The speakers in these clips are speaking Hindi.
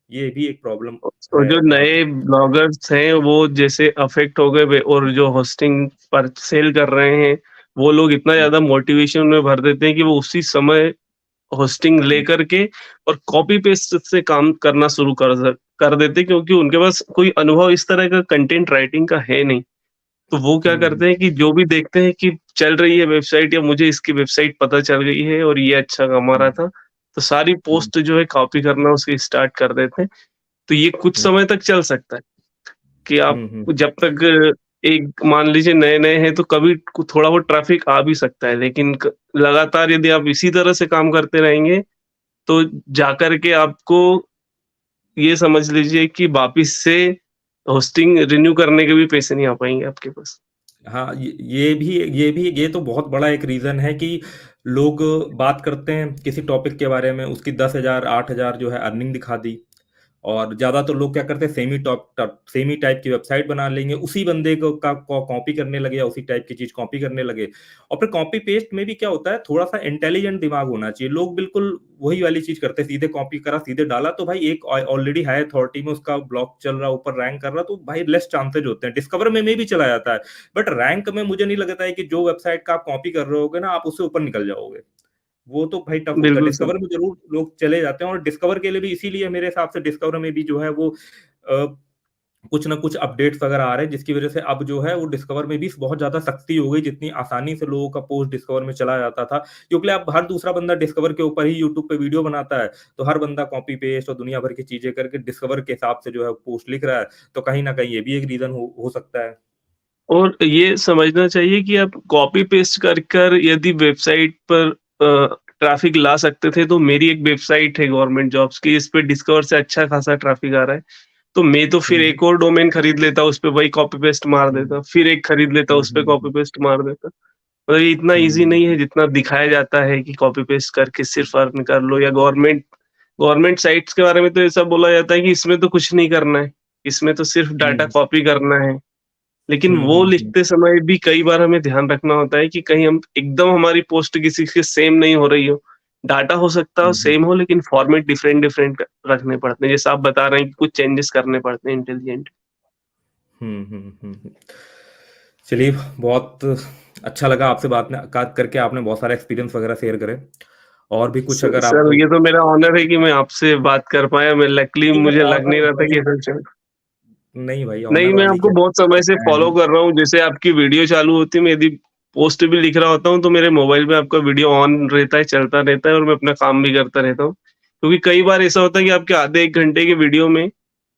ये भी एक प्रॉब्लम तो है जो जहाँ पे। नए ब्लॉगर्स हैं वो जैसे अफेक्ट हो गए और जो होस्टिंग पर सेल कर रहे हैं, वो लोग इतना हुँ, ज़्यादा मोटिवेशन में भर देते हैं कि वो उसी समय होस्टिंग हुँ, लेकर के और कॉपी पेस्ट से काम करना शुरू कर देते हैं, क्योंकि उनके पास कोई अनुभव इस तरह का कंटेंट राइटिंग का है नहीं। तो वो क्या हुँ, करते हैं कि जो भी देखते हैं कि चल रही है वेबसाइट या मुझे इसकी वेबसाइट पता चल गई है और ये अच्छा कमा हुँ, रहा था, तो सारी हुँ, पोस्ट जो है कॉपी करना उसकी स्टार्ट कर देते हैं। तो ये कुछ हुँ, समय तक चल सकता है कि आप हुँ, हुँ, जब तक एक मान लीजिए नए-नए हैं तो कभी थोड़ा बहुत ट्रैफिक आ भी सकता है, लेकिन लगातार यदि आप इसी तरह से काम करते रहेंगे तो जाकर के आपको ये समझ लीजिए कि वापिस से होस्टिंग रिन्यू करने के भी पैसे नहीं आ पाएँगे आपके पास। हाँ, ये तो बहुत बड़ा एक रीज़न है कि लोग बात करते हैं किसी टॉपिक के बारे में, उसकी 10,000 8,000 जो है अर्निंग दिखा दी। और ज़्यादातर लोग क्या करते हैं, सेम ही टाइप की वेबसाइट बना लेंगे, उसी बंदे को कॉपी करने लगे या उसी टाइप की चीज़ कॉपी करने लगे। और फिर कॉपी पेस्ट में भी क्या होता है, थोड़ा-सा इंटेलिजेंट दिमाग होना चाहिए। लोग बिल्कुल वही वाली चीज़ करते हैं, सीधे कॉपी करा, सीधे डाला, तो भाई एक ऑलरेडी हाई अथॉरिटी में उसका ब्लॉग चल रहा है, ऊपर रैंक कर रहा है, तो भाई लेस चांसेज़ होते हैं। डिस्कवर में भी चला जाता है, बट रैंक में मुझे नहीं लगता है कि जो वेबसाइट का आप कॉपी कर रहे होगे ना, आप उससे ऊपर निकल जाओगे। वो तो भाई टफ होता है। बिल्कुल सर। डिस्कवर में ज़रूर लोग चले जाते हैं, और डिस्कवर के लिए भी इसीलिए मेरे हिसाब से डिस्कवर में भी जो है वो कुछ ना कुछ अपडेट्स वगैरह आ रहे हैं, जिसकी वज़ह से अब जो है वो डिस्कवर में भी बहुत ज़्यादा सख्ती हो गई, जितनी आसानी से लोगों का पोस्ट डिस्कवर में चला जाता था। क्योंकि अब हर दूसरा बंदा डिस्कवर के ऊपर ही यूट्यूब पे वीडियो बनाता है, तो हर बंदा कॉपी पेस्ट और दुनिया भर की चीज़ें करके डिस्कवर के हिसाब से जो है पोस्ट लिख रहा है, तो कहीं न कहीं ये भी एक रीज़न हो सकता है। और ये समझना चाहिए कि आप कॉपी पेस्ट कर यदि वेबसाइट पर ट्रैफ़िक ला सकते थे, तो मेरी एक वेबसाइट है गवर्नमेंट जॉब्स की, इस पे डिस्कवर से अच्छा खासा ट्रैफ़िक आ रहा है। तो मैं तो फिर हुँ, एक और डोमेन खरीद लेता, उस पे वही कॉपी पेस्ट मार हुँ, देता, फिर एक खरीद लेता, हुँ, उस पे हुँ, कॉपी पेस्ट मार देता। मतलब ये इतना हुँ, ईज़ी हुँ, नहीं है जितना दिखाया जाता है कि कॉपी पेस्ट करके सिर्फ़ अर्न कर लो, या गवर्नमेंट साइट्स के बारे में तो ऐसा बोला जाता है कि इसमें तो कुछ नहीं करना है, इसमें तो सिर्फ़ डाटा हुँ, कॉपी करना है। लेकिन हुँ, वो हुँ, हुँ, लिखते समय भी कई बार हमें ध्यान रखना होता है कि कहीं हम एकदम हमारी पोस्ट किसी से सेम नहीं हो रही हो। डाटा हो सकता है हुँ, हुँ, सेम हो, लेकिन फॉर्मेट डिफरेंट डिफरेंट रखने पड़ते हैं। जैसे आप बता रहे हैं कि कुछ चेंजेस करने पड़ते हैं इंटेलिजेंट। हुँ, हुँ, हुँ, हुँ। चलिए, बहुत अच्छा लगा आपसे बात करके, आपने बहुत सारे एक्सपीरियंस वगैरह शेयर करे। और भी कुछ अगर आप सर ये तो मेरा ऑनर है कि मैं आपसे बात कर पाया। मैं लकीली नहीं, मुझे लग नहीं ऑनर रहा था वाली कि ऐसा चल। नहीं भाई, नहीं, ऑनर मैं वाली आपको क्या बहुत समय से है फॉलो ही। कर रहा हूँ। जैसे आपकी वीडियो चालू होती है, मैं यदि पोस्ट भी लिख रहा होता हूँ, तो मेरे मोबाइल पे आपका वीडियो ऑन रहता है, चलता रहता है और मैं अपना काम भी करता रहता हूँ। क्योंकि कई बार ऐसा होता है कि आपके आधे 1 घंटे के वीडियो में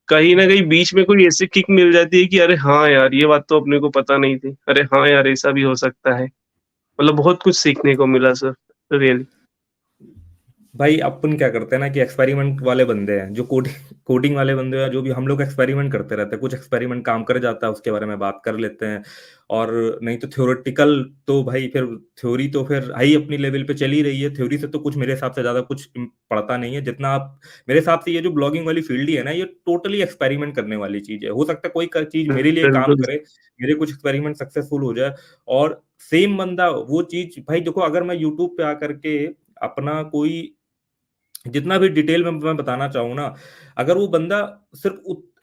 कहीं न कहीं बीच में कोई ऐसी किक मिल जाती है कि अरे हाँ यार, ये बात तो अपने को पता नहीं थी। अरे हाँ यार, ऐसा भी हो सकता है। मतलब बहुत कुछ सीखने को मिला सर, रियली। भाई अपन क्या करते हैं ना कि एक्सपेरिमेंट वाले बंदे हैं, जो कोडिंग वाले बंदे हैं, जो भी हम लोग एक्सपेरिमेंट करते रहते हैं। कुछ एक्सपेरिमेंट काम कर जाता है, उसके बारे में बात कर लेते हैं। और नहीं तो थ्योरेटिकल, तो भाई फिर थ्योरी तो फिर हाई अपनी लेवल पे चली रही है। थ्योरी से तो कुछ मेरे हिसाब से ज़्यादा कुछ पड़ता नहीं है, जितना आप मेरे हिसाब से ये जो ब्लॉगिंग वाली फील्ड ही है ना, ये टोटली एक्सपेरिमेंट करने वाली चीज़ है। हो सकता है कोई चीज़ मेरे लिए काम बिल्कुल। करे, मेरे कुछ एक्सपेरिमेंट सक्सेसफुल हो जाए, और सेम बंदा वो चीज़, भाई देखो, अगर मैं यूट्यूब पे आकर के अपना कोई जितना भी डिटेल में मैं बताना चाहूँ ना, अगर वो बंदा सिर्फ़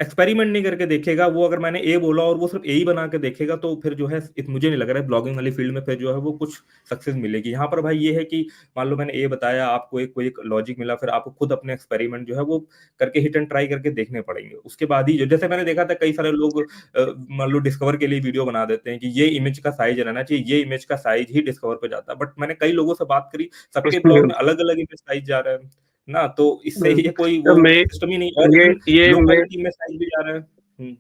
एक्सपेरिमेंट नहीं करके देखेगा, वो अगर मैंने ए बोला और वो सिर्फ़ ए ही बना के देखेगा, तो फिर जो है मुझे नहीं लग रहा है ब्लॉगिंग वाली फ़ील्ड में फिर जो है वो कुछ सक्सेस मिलेगी। यहाँ पर भाई ये है कि मान लो मैंने ए बताया, आपको कोई एक लॉजिक मिला, फिर आपको खुद अपने एक्सपेरिमेंट जो है वो करके हिट एंड ट्राई करके देखने पड़ेंगे। उसके बाद ही जैसे मैंने देखा था, कई सारे लोग मान लो डिस्कवर के लिए वीडियो बना देते हैं कि ये इमेज का साइज़ रहना चाहिए, ये इमेज का साइज़ ही डिस्कवर पे जाता है। बट मैंने कई लोगों से बात करी, सबके ब्लॉग में अलग-अलग इमेज साइज़ जा रहा है। ना, तो इससे ये कोई तो वो मैं सिस्टम ही नहीं, और ये इवन ये लो मैं क्वालिटी में साइज़ भी जा रहा है। हुँ,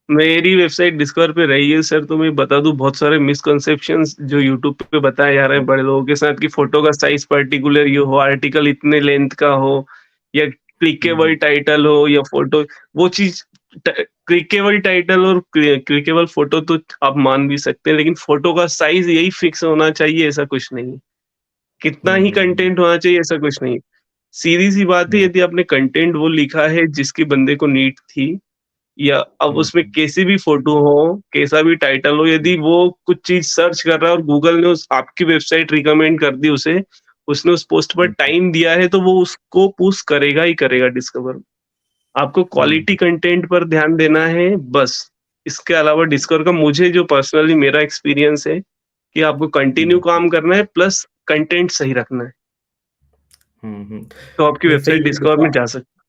मेरी वेबसाइट डिस्कवर पे रही है सर, तो मैं बता दूँ बहुत सारे मिसकंसेप्शंस जो यूट्यूब पे बताए जा रहे हैं हुँ, बड़े लोगों के साथ कि फ़ोटो का साइज़ पर्टिकुलर ये हो, आर्टिकल इतने लेंथ का हो या हुँ, क्लिकेबल हुँ, टाइटल हो या फ़ोटो वो चीज़ क्लिकेबल टाइटल और क्लिकेबल फ़ोटो तो आप मान भी सकते हैं, लेकिन फ़ोटो का साइज़ यही फिक्स होना चाहिए ऐसा कुछ नहीं है। कितना हुँ, ही हुँ, हुँ, कंटेंट होना चाहिए ऐसा कुछ नहीं है। सीधी-सी बात है, हुँ, यदि आपने कंटेंट वो लिखा है जिसकी बंदे को नीड थी या अब हुँ, उसमें कैसी भी फ़ोटो हो, कैसा भी टाइटल हो, हुँ, यदि वो कुछ चीज़ सर्च कर रहा है और गूगल ने उस आपकी वेबसाइट रिकमेंड कर दी उसे, उसने उस पोस्ट पर हुँ, टाइम दिया है तो वो उसको पुश करेगा ही करेगा डिस्कवर। आपको हुँ, क्वालिटी कंटेंट पर ध्यान देना है बस। इसके अलावा डिस्कवर का मुझे जो पर्सनली मेरा एक्सपीरियंस है कि आपको कंटिन्यू हुँ, काम करना है प्लस कंटेंट सही रखना है, हुँ, हुँ। तो आपकी नहीं सही वेबसाइट है डिस्कवर देखो में जा सकती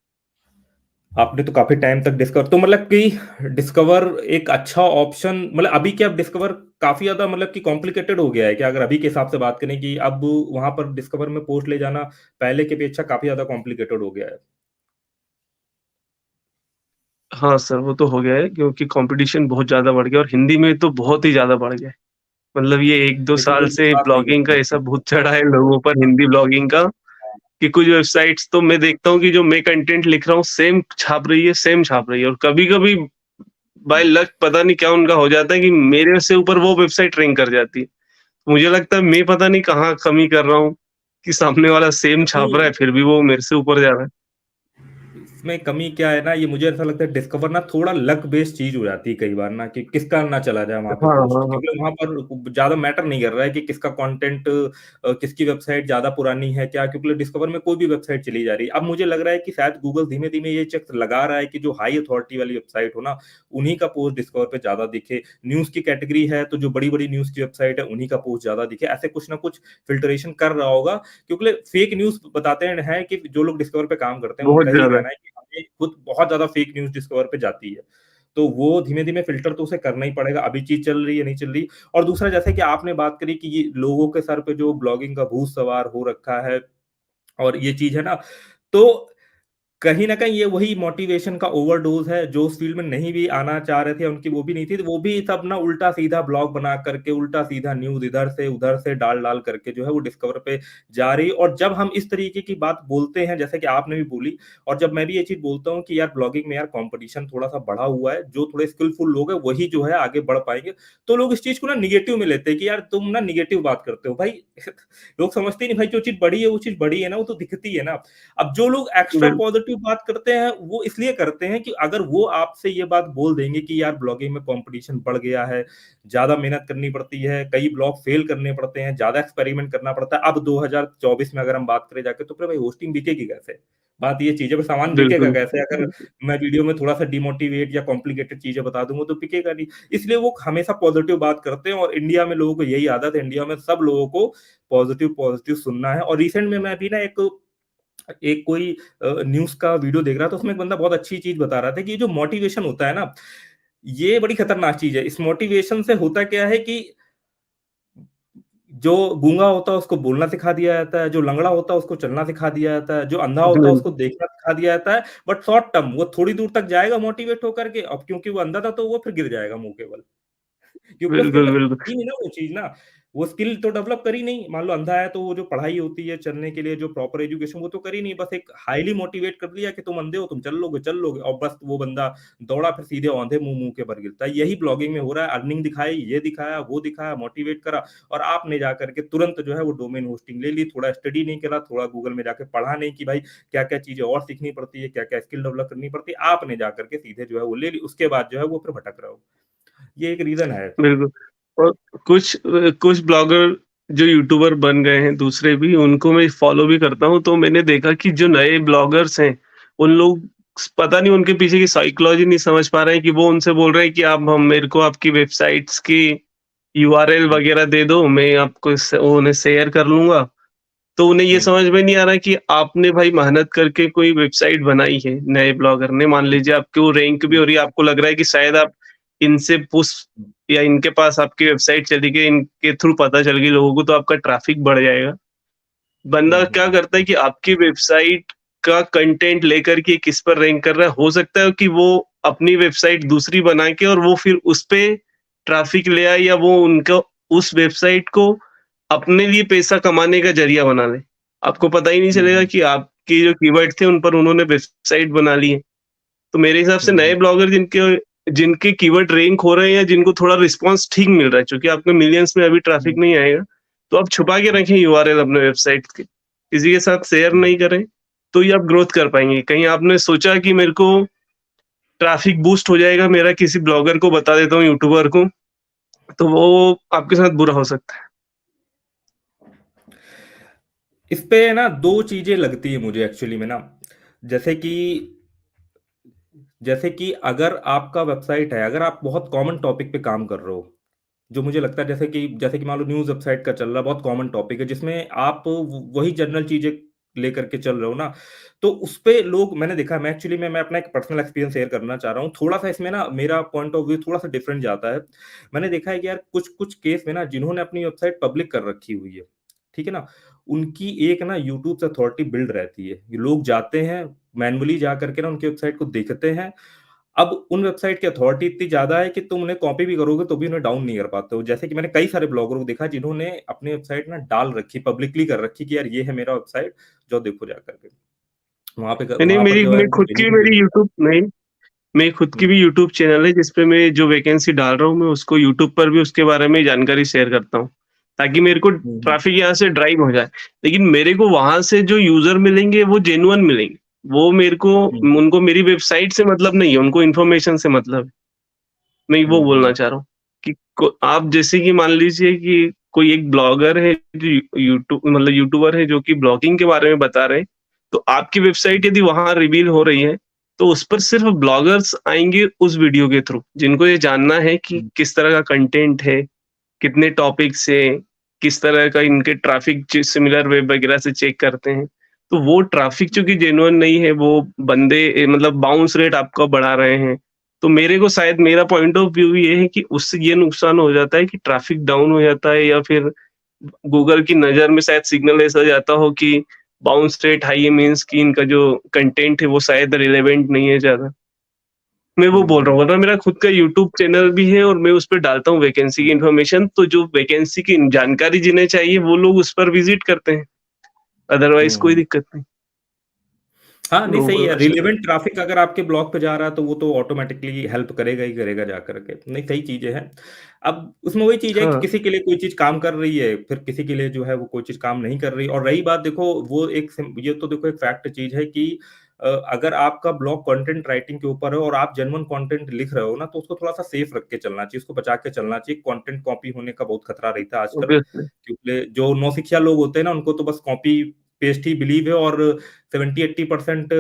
आपने तो काफ़ी टाइम तक डिस्कवर तो मतलब कि डिस्कवर एक अच्छा ऑप्शन मतलब अभी क्या डिस्कवर काफ़ी ज़्यादा मतलब कि कॉम्प्लिकेटेड हो गया है क्या? अगर अभी के हिसाब से बात करें कि अब वहाँ पर डिस्कवर में पोस्ट ले जाना पहले की अपेक्षा काफ़ी ज़्यादा कॉम्प्लिकेटेड हो गया है। है। हाँ सर, वो तो हो गया है क्योंकि कॉम्पिटिशन बहुत ज़्यादा बढ़ गया और हिंदी में तो बहुत ही ज़्यादा बढ़ गया है। मतलब ये 1-2 ये तो साल बिल्कुल से बात सही ब्लॉगिंग का है। ऐसा भूत चढ़ा है लोगों पर हिंदी ब्लॉगिंग का कि कुछ वेबसाइट्स तो मैं देखता हूँ कि जो मैं कंटेंट लिख रहा हूँ सेम छाप रही है, सेम छाप रही है और कभी-कभी बाय लक पता नहीं क्या उनका हो जाता है कि मेरे से ऊपर वो वेबसाइट रैंक कर जाती है। मुझे लगता है मैं पता नहीं कहाँ कमी कर रहा हूँ कि सामने वाला सेम छाप रहा नहीं है फिर भी वो मेरे से ऊपर जा रहा है। इसमें कमी क्या है ना, ये मुझे ऐसा लगता है डिस्कवर ना थोड़ा लक बेस्ड चीज़ हो जाती है कई बार ना कि किसका ना चला जाए वहाँ पे हाँ, पोस्ट। हाँ, हाँ। क्योंकि वहाँ पर ज़्यादा मैटर नहीं कर रहा है कि किसका कंटेंट किसकी वेबसाइट ज़्यादा पुरानी है क्या, क्योंकि डिस्कवर में कोई भी वेबसाइट चली जा रही है। अब मुझे लग रहा है कि शायद गूगल धीमे-धीमे ये चेक लगा रहा है कि जो हाई अथॉरिटी वाली वेबसाइट हो ना, उन्हीं का पोस्ट डिस्कवर पे ज़्यादा दिखे। न्यूज़ की कैटेगरी है, तो जो बड़ी-बड़ी न्यूज़ की वेबसाइट है, उन्हीं का पोस्ट ज़्यादा दिखे। ऐसे कुछ ना कुछ फ़िल्टरेशन कर रहा होगा क्योंकि फेक न्यूज़ बताते हैं कि जो लोग डिस्कवर पे काम करते हैं, बहुत उनका यही ज़्यादा। कहना है कि हमें खुद बहुत ज़्यादा फेक न्यूज़ डिस्कवर पे जाती है। तो वो धीमे-धीमे फ़िल्टर तो उसे करना ही पड़ेगा, अभी चीज़ चल रही है, नहीं चल रही। और दूसरा जैसे कि आपने बात करी कि ये लोगों के सर पे जो ब्लॉगिंग का भूत सवार हो रखा है और ये चीज़ है ना, तो कहीं न कहीं ये वही मोटिवेशन का ओवरडोज़ है, जो उस फ़ील्ड में नहीं भी आना चाह रहे थे, उनकी वो भी नहीं थी, तो वो भी सब ना उल्टा-सीधा ब्लॉग बना करके, उल्टा-सीधा न्यूज़ इधर से, उधर से डाल-डाल करके जो है वो डिस्कवर पे जा रही है। और जब हम इस तरीके की बात बोलते हैं, जैसे कि आपने भी बोली और जब मैं भी ये चीज़ बोलता हूँ कि यार ब्लॉगिंग में यार कॉम्पिटिशन थोड़ा-सा बढ़ा हुआ है, जो थोड़े स्किलफुल लोग हैं, वही जो है आगे बढ़ पाएँगे। तो लोग इस चीज़ को ना नेगेटिव में लेते हैं कि यार तुम ना नेगेटिव बात करते हो। भाई लोग समझते ही नहीं भाई जो चीज़ बड़ी है, वो चीज़ बड़ी है ना, वो तो दिखती है ना। अब जो लोग एक्स्ट्रा बिल पॉजिटिव बात करते हैं, वो इसलिए करते हैं कि अगर वो आपसे ये बात बोल देंगे कि यार ब्लॉगिंग में कॉम्पिटिशन बढ़ गया है, ज़्यादा मेहनत करनी पड़ती है, कई ब्लॉग फेल करने पड़ते हैं, ज़्यादा एक्सपेरिमेंट करना पड़ता है। अब 2024 में अगर हम बात करें जाके तो फिर भाई होस्टिंग बिकेगी कैसे? बात ये चीज़ है, सामान बिकेगा बिल्कुल, कैसे? अगर बिल्कुल, मैं वीडियो में थोड़ा-सा डिमोटिवेट या कॉम्प्लिकेटेड चीज़ें बता दूँगा तो बिकेगा नहीं। इसलिए वो हमेशा पॉजिटिव बात करते हैं और इंडिया में लोगों को यही आदत है, इंडिया में सब लोगों को पॉजिटिव सुनना है। और रिसेंट में मैं भी ना एक एक कोई न्यूज़ का वीडियो देख रहा था, उसमें एक बंदा बहुत अच्छी चीज़ बता रहा था कि ये जो मोटिवेशन होता है ना, ये बड़ी खतरनाक चीज़ है। इस मोटिवेशन से होता क्या है कि जो गूँगा होता है उसको बोलना सिखा दिया जाता है, जो लंगड़ा होता है उसको चलना सिखा दिया जाता है, जो अंधा होता है बिल उसको देखना सिखा दिया जाता है, बट शॉर्ट टर्म वो थोड़ी दूर तक जाएगा मोटिवेट होकर के, अब क्योंकि वो अंधा था तो वो फिर गिर जाएगा मुँह के बल। क्योंकि उसके बिल्कुल, अंदर बिल्कुल, थी नहीं ना वो चीज़ ना, वो स्किल तो डेवलप करी नहीं। मान लो अंधा है तो वो जो पढ़ाई होती है चलने के लिए जो प्रॉपर एजुकेशन वो तो करी नहीं, बस एक हाइली मोटिवेट कर दिया कि तुम अंधे हो, तुम चल लोगे और बस वो बंदा दौड़ा फिर सीधे औंधे मुँह के बल गिरता है। यही ब्लॉगिंग में हो रहा है, अर्निंग दिखाई, ये दिखाया, वो दिखाया, मोटिवेट करा और आपने जा कर के तुरंत जो है वो डोमेन होस्टिंग ले ली, थोड़ा स्टडी नहीं करा, थोड़ा गूगल में जाके पढ़ा नहीं कि भाई क्या-क्या चीज़ें और सीखनी पड़ती है, क्या-क्या स्किल डेवलप करनी पड़ती है, आपने जा कर के सीधे जो है वो ले ली, उसके बाद जो है वो फिर भटक रहे हो। ये एक रीज़न है। बिल्कुल। और कुछ ब्लॉगर जो यूट्यूबर बन गए हैं दूसरे भी, उनको मैं फॉलो भी करता हूँ, तो मैंने देखा कि जो नए ब्लॉगर्स हैं, उन लोग पता नहीं उनके पीछे की साइकोलॉजी नहीं समझ पा रहे हैं कि वो उनसे बोल रहे हैं कि आप हम मेरे को आपकी वेबसाइट्स की यूआरएल हुँ, वगैरह दे दो, मैं आपको उन्हें शेयर कर लूँगा। तो उन्हें ये हुँ, समझ में नहीं आ रहा कि आपने भाई मेहनत करके कोई वेबसाइट बनाई है, नए ब्लॉगर ने, मान लीजिए आपकी वो रैंक भी हुँ, हो रही है, आपको लग रहा है कि शायद आप इनसे पुश हुँ, या इनके पास आपकी वेबसाइट चली गई, इनके थ्रू पता चल गई लोगों को, तो आपका ट्रैफिक बढ़ जाएगा। हुँ, बंदा हुँ, क्या करता है कि आपकी वेबसाइट का कंटेंट लेकर के किस पर रैंक कर रहा है, हो सकता है कि वो अपनी वेबसाइट दूसरी बना के और वो फिर उसपे ट्रैफिक ले आए या वो उनको उस वेबसाइट को अपने लिए पैसा कमाने का ज़रिया बना ले। आपको पता ही नहीं हुँ, चलेगा हुँ, कि आपके जो कीवर्ड थे उन पर उन्होंने वेबसाइट बना ली है। तो मेरे हिसाब से हुँ, नए हुँ, ब्लॉगर जिनके जिनके कीवर्ड रैंक हो रहे हैं या जिनको थोड़ा रिस्पॉन्स ठीक मिल रहा है, चूँकि आपके मिलियंस में अभी ट्रैफिक हुँ, नहीं आएगा, तो आप छुपा के रखें यूआरएल अपने वेबसाइट के। किसी के साथ शेयर हुँ, नहीं करें, तो ही आप ग्रोथ कर पाएँगे। कहीं आपने सोचा कि मेरे को ट्रैफिक बूस्ट हो जाएगा, मेरा किसी ब्लॉगर को बता देता हूँ, यूट्यूबर को, तो वो आपके साथ बुरा हो सकता है। इस पे ना 2 चीज़ें लगती है मुझे एक्चुअली में ना, जैसे कि जैसे कि अगर आपका वेबसाइट है, अगर आप बहुत कॉमन टॉपिक पे काम कर रहे हो, जो मुझे लगता है जैसे कि मान लो न्यूज़ वेबसाइट का चल रहा है, बहुत कॉमन टॉपिक है जिसमें आप वही जनरल चीज़ें लेकर के चल रहे हो ना, तो उसपे लोग मैंने देखा है मैं एक्चुअली में मैं अपना एक पर्सनल एक्सपीरियंस शेयर करना चाह रहा हूँ। थोड़ा-सा इसमें ना मेरा पॉइंट ऑफ व्यू थोड़ा-सा डिफरेंट जाता है। मैंने देखा है कि यार कुछ-कुछ केस में ना जिन्होंने अपनी वेबसाइट पब्लिक कर रखी हुई है, ठीक है ना? उनकी एक ना यूट्यूब से अथॉरिटी बिल्ड रहती है। लोग जाते हैं, मैनुअली जा करके ना उनकी वेबसाइट को देखते हैं। अब उन वेबसाइट की अथॉरिटी इतनी ज़्यादा है कि तुम उन्हें कॉपी भी करोगे तो भी उन्हें डाउन नहीं कर पाते हो। जैसे कि मैंने कई सारे ब्लॉगरों को देखा जिन्होंने अपनी वेबसाइट ना डाल रखी, पब्लिकली कर रखी कि यार ये है मेरा वेबसाइट, जाओ देखो जा करके। नहीं, वहाँ पर मेरी जो है मैं वो खुद की जेन्युइन मेरी वीडियो। यूट्यूब नहीं, मेरी खुद की हुँ, भी यूट्यूब चैनल है जिसपे मैं जो वैकेंसी डाल रहा हूँ, मैं उसको यूट्यूब पर भी उसके बारे में जानकारी शेयर करता हूँ, ताकि मेरे को हुँ, हुँ, ट्रैफ़िक यहाँ से ड्राइव हो जाए। लेकिन मेरे को वहाँ से जो यूज़र मिलेंगे वो जेन्युइन मिलेंगे। वो मेरे को हुँ, उनको मेरी वेबसाइट से मतलब नहीं है, उनको इन्फॉर्मेशन से मतलब है। मैं वो हुँ, बोलना हुँ, चाह रहा हूँ कि को आप जैसे कि मान लीजिए कि कोई एक ब्लॉगर है जो यूट्यूब मतलब यूट्यूबर है जो कि ब्लॉगिंग के बारे में बता रहे हैं, तो आपकी वेबसाइट यदि वहाँ रिवील हो रही है, तो उस पर सिर्फ़ ब्लॉगर्स आएँगे उस वीडियो के थ्रू, जिनको ये जानना है कि हुँ, किस तरह का कंटेंट है, कितने टॉपिक्स हैं, किस तरह का इनके ट्रैफ़िक सिमिलर वेब वगैरह से चेक करते हैं। तो वो ट्रैफ़िक चूँकि जेन्युइन नहीं है, वो बंदे मतलब बाउंस रेट आपका बढ़ा रहे हैं। तो मेरे को शायद मेरा पॉइंट ऑफ व्यू ये है कि उससे ये नुकसान हो जाता है कि ट्रैफ़िक डाउन हो जाता है या फिर गूगल की नज़र में शायद सिग्नल ऐसा जाता हो कि बाउंस रेट हाई है मीन्स कि इनका जो कंटेंट है वो शायद रिलेवेंट नहीं है ज़्यादा। मैं वो हुँ, बोल रहा हुँ, हूँ, वरना मेरा खुद का यूट्यूब चैनल भी है और मैं उस पे डालता हूँ वैकेंसी की इन्फॉर्मेशन, तो जो वैकेंसी की जानकारी जिन्हें चाहिए वो लोग उस पर विज़िट करते हैं, अदरवाइज़ हुँ, कोई हुँ। दिक्कत नहीं। हाँ, नहीं वो सही है। बोलना चाह रहा रिलेवेंट ट्रैफ़िक अगर आपके ब्लॉग पे जा रहा है तो वो तो ऑटोमैटिकली हेल्प करेगा ही करेगा जा कर के। नहीं, सही चीज़ें हैं। अब उसमें वही चीज़ है कि हाँ, किसी के लिए कोई चीज़ काम कर रही है, फिर किसी के लिए जो है वो कोई चीज़ काम नहीं कर रही। और रही बात देखो वो एक ये तो देखो एक फैक्ट चीज़ है कि अगर आपका ब्लॉग कंटेंट राइटिंग के ऊपर है और आप जेन्युइन कंटेंट लिख रहे हो ना, तो उसको थोड़ा-सा सेफ रख के चलना चाहिए, उसको बचा के चलना चाहिए। कंटेंट कॉपी होने का बहुत खतरा रहता है आजकल, ऑब्वियसली। क्योंकि जो नौसिखिया लोग होते हैं ना, उनको तो बस कॉपी पेस्ट ही बिलीव है और 70-80%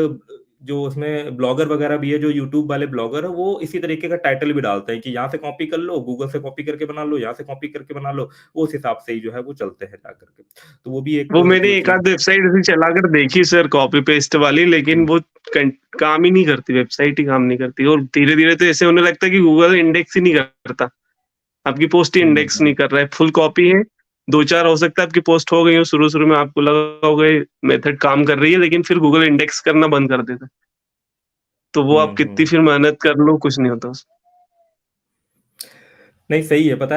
जो उसमें ब्लॉगर वगैरह भी है, जो यूट्यूब वाले ब्लॉगर हैं, वो इसी तरीके का टाइटल भी डालते हैं कि यहाँ से कॉपी कर लो, गूगल से कॉपी करके बना लो, यहाँ से कॉपी करके बना लो, वो उस हिसाब से ही जो है वो चलते हैं जा कर के। तो वो भी एक वो मैंने जो एक चीज़ आध वेबसाइट ऐसी चलाकर देखी सर कॉपी पेस्ट वाली, लेकिन हुँ, वो कं काम ही नहीं करती, वेबसाइट ही काम नहीं करती और धीरे-धीरे तो ऐसे होने लगता है कि गूगल इंडेक्स ही नहीं करता। आपकी पोस्ट ही हुँ, इंडेक्स हुँ, नहीं कर रहा है, फुल कॉपी है, 2-4 हो सकता है आपकी पोस्ट हो गई हो शुरू-शुरू में आपको लगा होगा ये मेथड काम कर रही है, लेकिन फिर गूगल इंडेक्स करना बंद कर देता है। तो वो आप हुँ, कितनी हुँ। फिर मेहनत कर लो, कुछ नहीं होता उसमें। नहीं, सही है, पता है